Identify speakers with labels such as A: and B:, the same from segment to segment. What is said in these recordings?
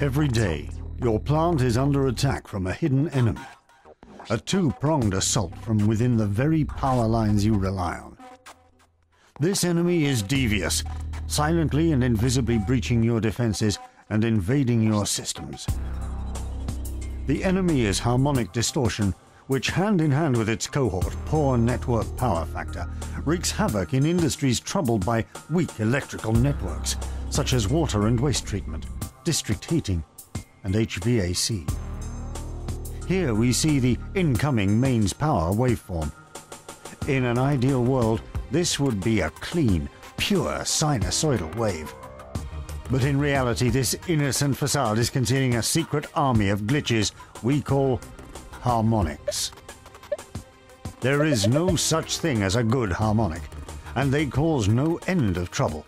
A: Every day, your plant is under attack from a hidden enemy. A two-pronged assault from within the very power lines you rely on. This enemy is devious, silently and invisibly breaching your defenses and invading your systems. The enemy is harmonic distortion, which hand in hand with its cohort, poor network power factor, wreaks havoc in industries troubled by weak electrical networks, such as water and waste treatment, district heating, and HVAC. Here we see the incoming mains power waveform. In an ideal world, this would be a clean, pure sinusoidal wave. But in reality, this innocent facade is containing a secret army of glitches we call harmonics. There is no such thing as a good harmonic, and they cause no end of trouble.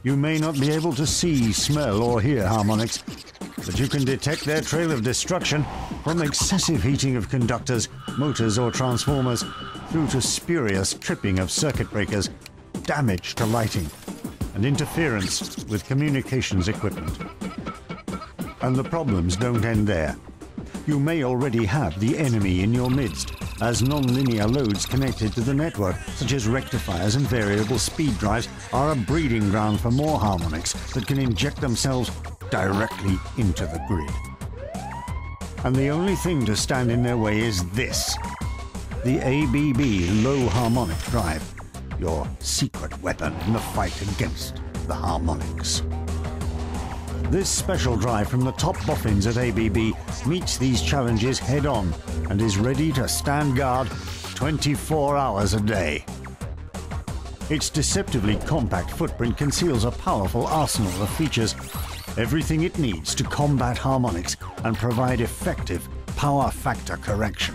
A: You may not be able to see, smell, or hear harmonics, but you can detect their trail of destruction from excessive heating of conductors, motors, or transformers, through to spurious tripping of circuit breakers, damage to lighting, and interference with communications equipment. And the problems don't end there. You may already have the enemy in your midst, as non-linear loads connected to the network, such as rectifiers and variable speed drives, are a breeding ground for more harmonics that can inject themselves directly into the grid. And the only thing to stand in their way is this: the ABB low harmonic drive, your secret weapon in the fight against the harmonics. This special drive from the top boffins at ABB meets these challenges head-on and is ready to stand guard 24 hours a day. Its deceptively compact footprint conceals a powerful arsenal of features, everything it needs to combat harmonics and provide effective power factor correction.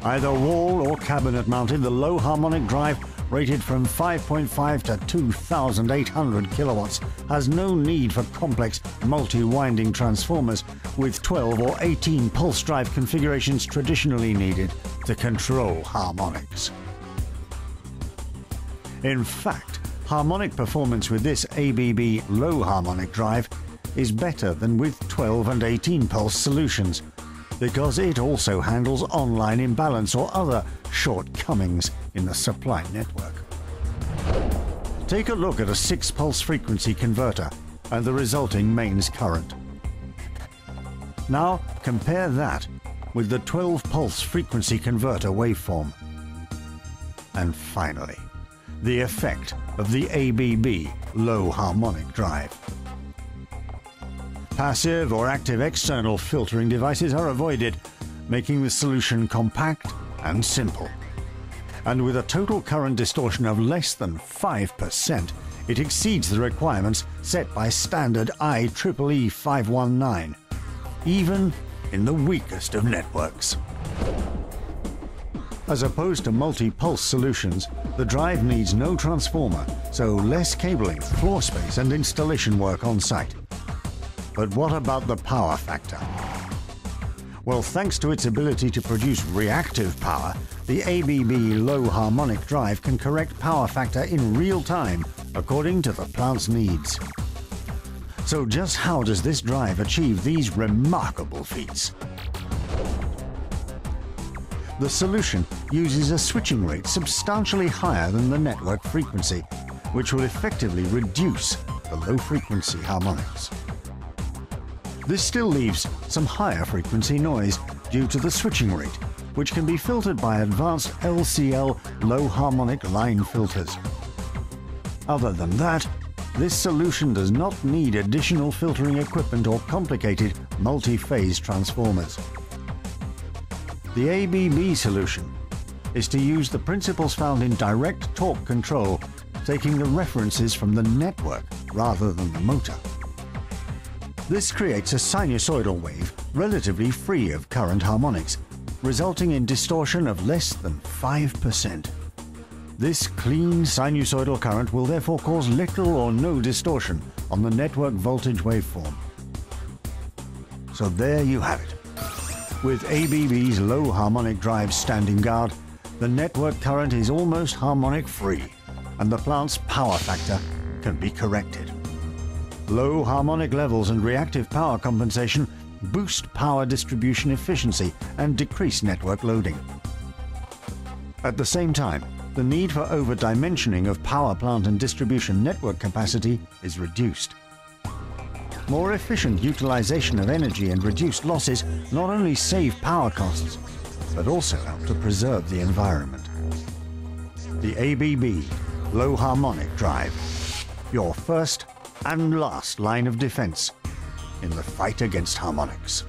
A: Either wall or cabinet mounted, the low harmonic drive, rated from 5.5 to 2,800 kilowatts, has no need for complex multi-winding transformers with 12 or 18 pulse drive configurations traditionally needed to control harmonics. In fact, harmonic performance with this ABB low harmonic drive is better than with 12 and 18 pulse solutions, because it also handles online imbalance or other shortcomings in the supply network. Take a look at a 6-pulse frequency converter and the resulting mains current. Now compare that with the 12-pulse frequency converter waveform. And finally, the effect of the ABB low harmonic drive. Passive or active external filtering devices are avoided, making the solution compact and simple. And with a total current distortion of less than 5%, it exceeds the requirements set by standard IEEE 519, even in the weakest of networks. As opposed to multi-pulse solutions, the drive needs no transformer, so less cabling, floor space, and installation work on site. But what about the power factor? Well, thanks to its ability to produce reactive power, the ABB low harmonic drive can correct power factor in real time according to the plant's needs. So just how does this drive achieve these remarkable feats? The solution uses a switching rate substantially higher than the network frequency, which will effectively reduce the low-frequency harmonics. This still leaves some higher frequency noise due to the switching rate, which can be filtered by advanced LCL low harmonic line filters. Other than that, this solution does not need additional filtering equipment or complicated multi-phase transformers. The ABB solution is to use the principles found in direct torque control, taking the references from the network rather than the motor. This creates a sinusoidal wave relatively free of current harmonics, resulting in distortion of less than 5%. This clean sinusoidal current will therefore cause little or no distortion on the network voltage waveform. So there you have it. With ABB's low harmonic drive standing guard, the network current is almost harmonic free, and the plant's power factor can be corrected. Low harmonic levels and reactive power compensation boost power distribution efficiency and decrease network loading. At the same time, the need for over-dimensioning of power plant and distribution network capacity is reduced. More efficient utilization of energy and reduced losses not only save power costs, but also help to preserve the environment. The ABB Low Harmonic Drive, your first and last line of defense in the fight against harmonics.